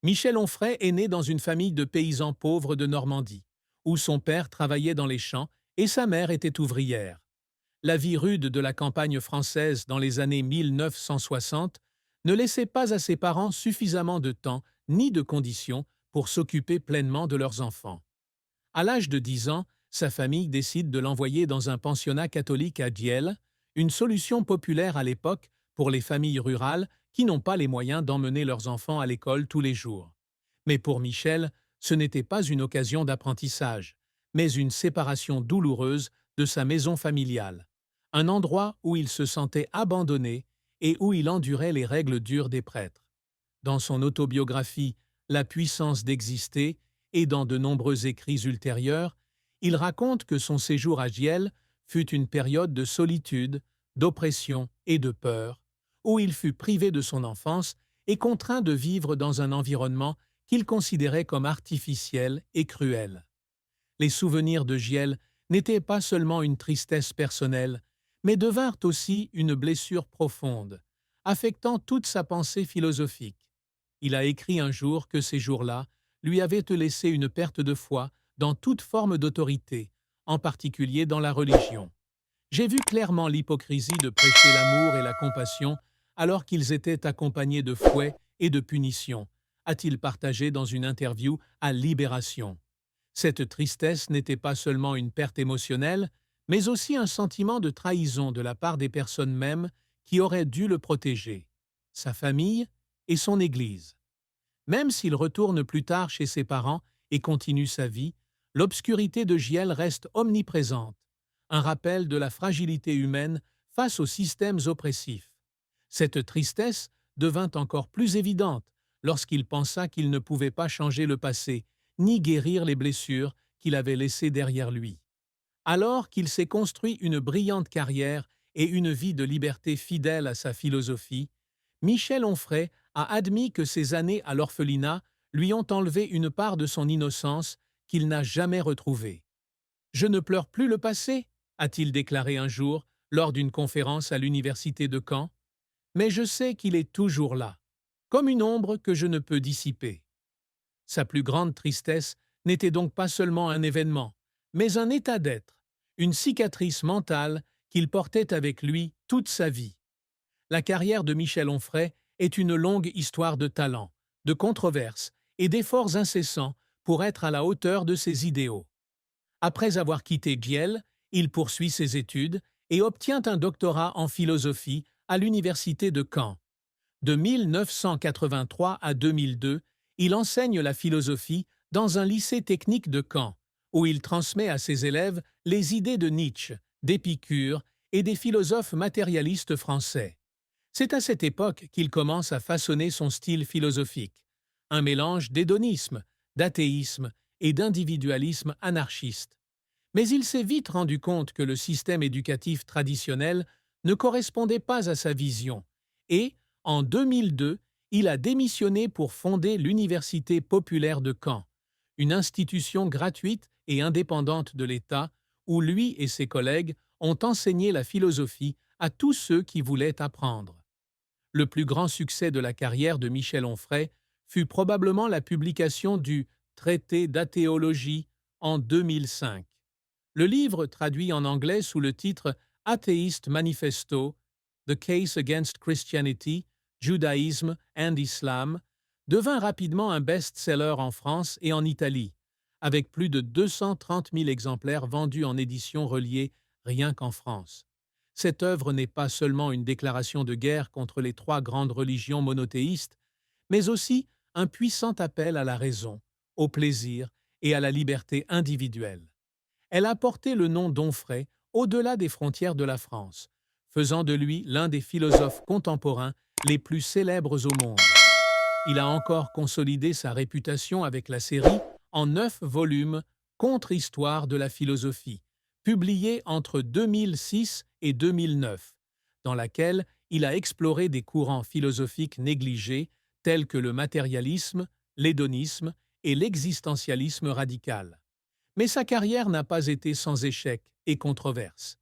Michel Onfray est né dans une famille de paysans pauvres de Normandie, où son père travaillait dans les champs et sa mère était ouvrière. La vie rude de la campagne française dans les années 1960 ne laissait pas à ses parents suffisamment de temps ni de conditions pour s'occuper pleinement de leurs enfants. À l'âge de 10 ans, sa famille décide de l'envoyer dans un pensionnat catholique à Dieppe, une solution populaire à l'époque pour les familles rurales qui n'ont pas les moyens d'emmener leurs enfants à l'école tous les jours. Mais pour Michel, ce n'était pas une occasion d'apprentissage, mais une séparation douloureuse de sa maison familiale, un endroit où il se sentait abandonné et où il endurait les règles dures des prêtres. Dans son autobiographie La puissance d'exister et dans de nombreux écrits ultérieurs, il raconte que son séjour à Giel fut une période de solitude, d'oppression et de peur, où il fut privé de son enfance et contraint de vivre dans un environnement qu'il considérait comme artificiel et cruel. Les souvenirs de Giel n'étaient pas seulement une tristesse personnelle, mais devinrent aussi une blessure profonde, affectant toute sa pensée philosophique. Il a écrit un jour que ces jours-là lui avaient laissé une perte de foi dans toute forme d'autorité, en particulier dans la religion. J'ai vu clairement l'hypocrisie de prêcher l'amour et la compassion alors qu'ils étaient accompagnés de fouets et de punitions, a-t-il partagé dans une interview à Libération. Cette tristesse n'était pas seulement une perte émotionnelle, mais aussi un sentiment de trahison de la part des personnes mêmes qui auraient dû le protéger, sa famille et son Église. Même s'il retourne plus tard chez ses parents et continue sa vie, l'obscurité de Giel reste omniprésente, un rappel de la fragilité humaine face aux systèmes oppressifs. Cette tristesse devint encore plus évidente lorsqu'il pensa qu'il ne pouvait pas changer le passé, ni guérir les blessures qu'il avait laissées derrière lui. Alors qu'il s'est construit une brillante carrière et une vie de liberté fidèle à sa philosophie, Michel Onfray a admis que ces années à l'orphelinat lui ont enlevé une part de son innocence qu'il n'a jamais retrouvée. « Je ne pleure plus le passé », a-t-il déclaré un jour lors d'une conférence à l'université de Caen, « mais je sais qu'il est toujours là, comme une ombre que je ne peux dissiper. » Sa plus grande tristesse n'était donc pas seulement un événement, mais un état d'être, une cicatrice mentale qu'il portait avec lui toute sa vie. La carrière de Michel Onfray est une longue histoire de talent, de controverses et d'efforts incessants pour être à la hauteur de ses idéaux. Après avoir quitté Giel, il poursuit ses études et obtient un doctorat en philosophie à l'université de Caen. De 1983 à 2002, il enseigne la philosophie dans un lycée technique de Caen, où il transmet à ses élèves les idées de Nietzsche, d'Épicure et des philosophes matérialistes français. C'est à cette époque qu'il commence à façonner son style philosophique, un mélange d'hédonisme, d'athéisme et d'individualisme anarchiste. Mais il s'est vite rendu compte que le système éducatif traditionnel ne correspondait pas à sa vision et, en 2002, il a démissionné pour fonder l'Université populaire de Caen, une institution gratuite et indépendante de l'État où lui et ses collègues ont enseigné la philosophie à tous ceux qui voulaient apprendre. Le plus grand succès de la carrière de Michel Onfray fut probablement la publication du Traité d'athéologie en 2005. Le livre, traduit en anglais sous le titre Atheist Manifesto, The Case Against Christianity, Judaism and Islam, devint rapidement un best-seller en France et en Italie, avec plus de 230 000 exemplaires vendus en édition reliée rien qu'en France. Cette œuvre n'est pas seulement une déclaration de guerre contre les trois grandes religions monothéistes, mais aussi un puissant appel à la raison, au plaisir et à la liberté individuelle. Elle a porté le nom d'Onfray au-delà des frontières de la France, faisant de lui l'un des philosophes contemporains les plus célèbres au monde. Il a encore consolidé sa réputation avec la série en 9 volumes Contre-histoire de la philosophie, publiée entre 2006 et 2009, dans laquelle il a exploré des courants philosophiques négligés tels que le matérialisme, l'hédonisme et l'existentialisme radical. Mais sa carrière n'a pas été sans échecs et controverses.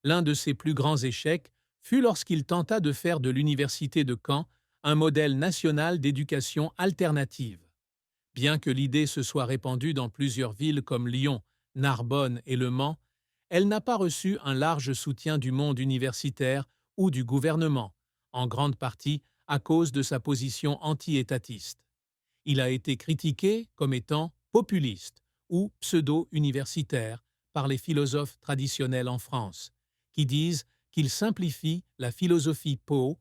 L'un de ses plus grands échecs fut lorsqu'il tenta de faire de l'université de Caen un modèle national d'éducation alternative. Bien que l'idée se soit répandue dans plusieurs villes comme Lyon, Narbonne et Le Mans, elle n'a pas reçu un large soutien du monde universitaire ou du gouvernement, en grande partie à cause de sa position anti-étatiste. Il a été critiqué comme étant populiste ou pseudo-universitaire par les philosophes traditionnels en France, qui disent qu'il simplifie la philosophie Po